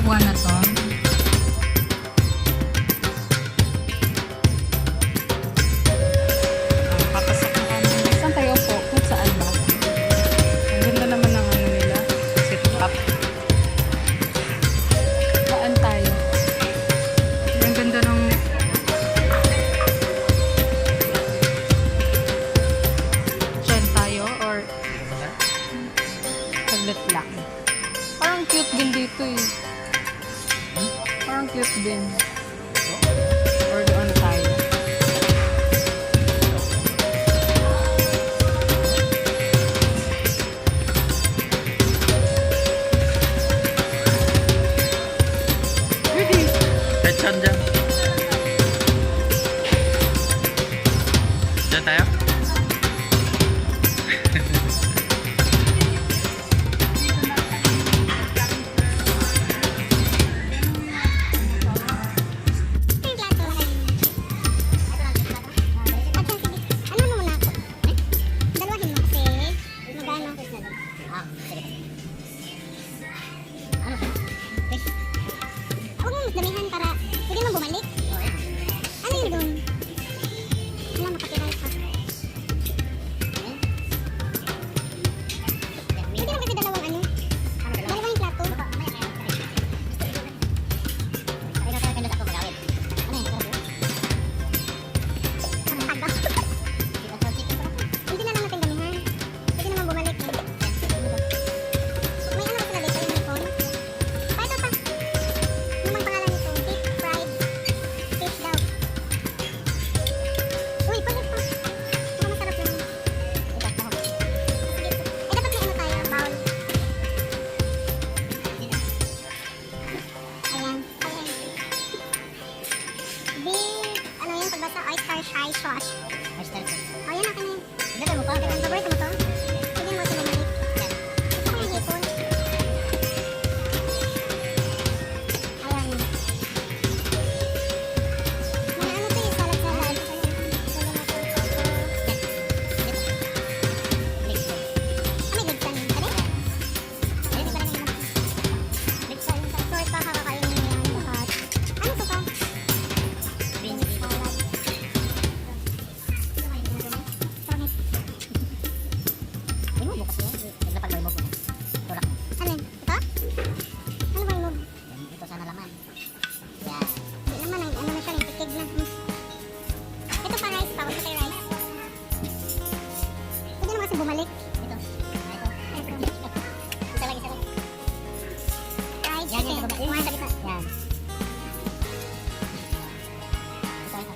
buwan na to. Papasok na kami. Saan tayo po? Kung saan ba? Ang ganda naman ng ano nila. Sit up. Saan tayo? Ang ganda ng dyan tayo or saglit lang. Parang cute din dito eh. Parang cute din. Or doon tayo. Ready? Headshot dyan. Dyan tayo? Damihan para pwede mo bumalik. Ano yun doon? Wala makapiright pa. Pwede lang kasi dalawang ano. Dalawang plato. Hindi na lang natin damihan. Pwede naman bumalik eh. May ano sila dito yung hipon. Pa ito pa. Ano bang pangalan nito? Deep fried fish daw. Uy, palit pa. Baka masarap yun. Sige. Eh, dapat may ano tayo, bowl. Ayan. Beef, ano yun, pagbasa, oyster shy sauce. Oh, yan, akin na yun. Ilagay mo pa. Ang paborito mo to? Pwede mo sila balik. Gusto ko yung hipon. Ayan. Mga ano to yung salad-salad. May ligsan yun. Kali? Hindi pa rin yung ligsan yun. So, ito kakakainin mo yan lahat. Ano to ka? Green salad. Sorry. May mo kasi yan. Naglapag mo mo. Tulak mo. Alin? Ito? Ano ba yung Ito sana laman. Yan. Hindi naman, ano na siya, titig na. Ito pa rice pa, wala tayo rice. Pwede naman kasi bumalik. Ito. Ito. Isa lang, isa lang. Fried Yan, chicken. yan. Yan. Kumain sa gitna. Yan. Ito, ito.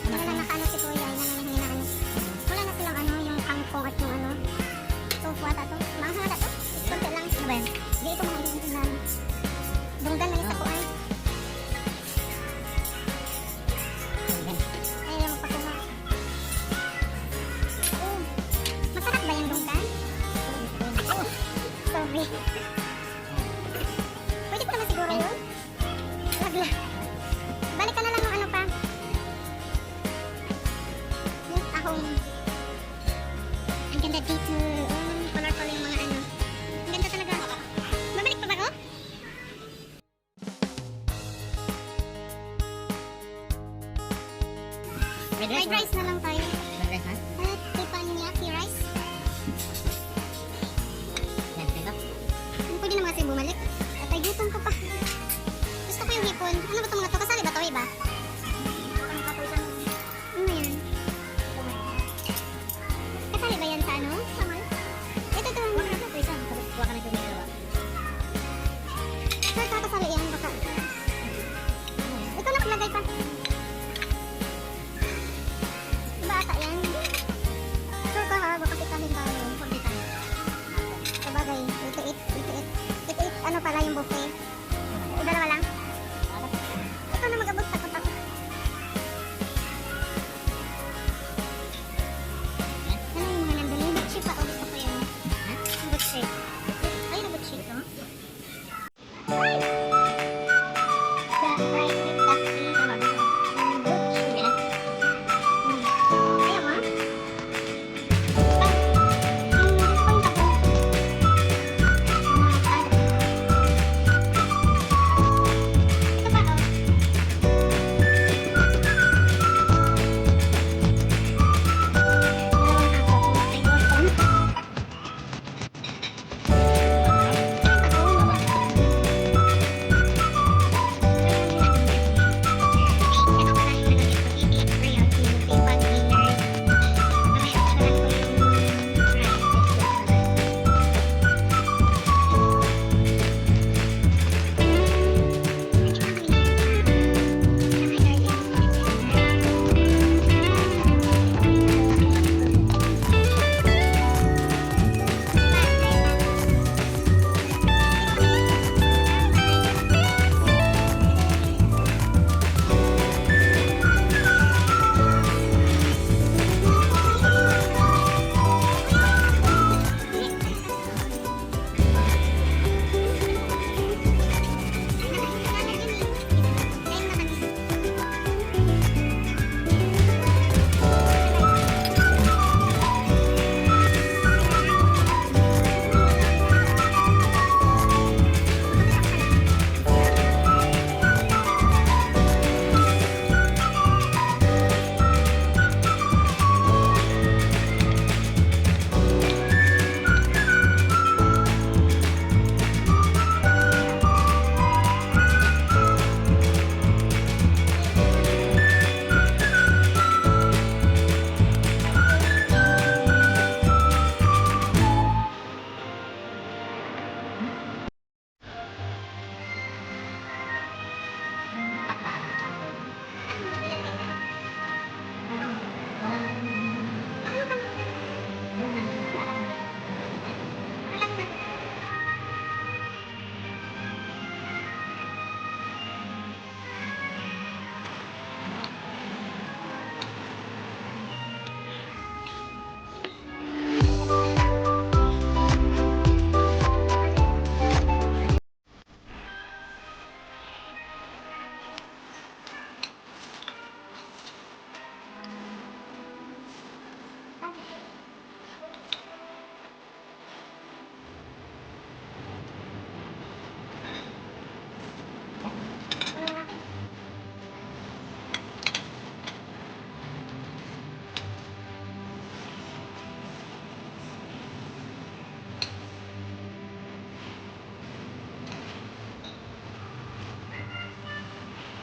Wala lang nakaano si Kuya, yun ang hinaano. Wala na silang ano, yung kangkong at yung ano. Tofu ata to. Mahal ata to. Kunti lang. Ano ba yan? Di ito mahal din lang. Dunggan lang isa ko ay. Ay, lang magpakuha. Oh, masarap ba yung dunggan? Sorry. Pwede pa naman siguro yun? Wagla. Balik ka na lang ng ano pa. Yung tahong. Ang ganda dito. Colorful yung mga ano. Ang ganda talaga. Babalik pa ba ako? Fried rice na lang tayo. Red rice, ha? Teppanyaki rice. Yan, ito. Pwede naman kasi bumalik. At ay gutom ko pa. Gusto ko yung hipon. Ano ba itong mga to? Kasali ba ito? Iba? Ano yan? Kasali ba yan sa ano? Samal? Ito. Kuha ka na ito dito. Sure ka kasali yan. Baka. Ito nakalagay pa. Iba ata yan. Sure ka ha? Baka pitahin tayo. Sabagay. Ito it. Ano pala yung buffet? Dalawa lang. Ito na mag-abot. Takot ako. Ano yung mga nandun? Yung butchie pa. O gusto ko yun. Yung butchie. Ayun ang butchie. Ito. The fried with taxi. Yung butchie. Ayaw mo? Yung gusto ko yung tabo.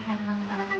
Ano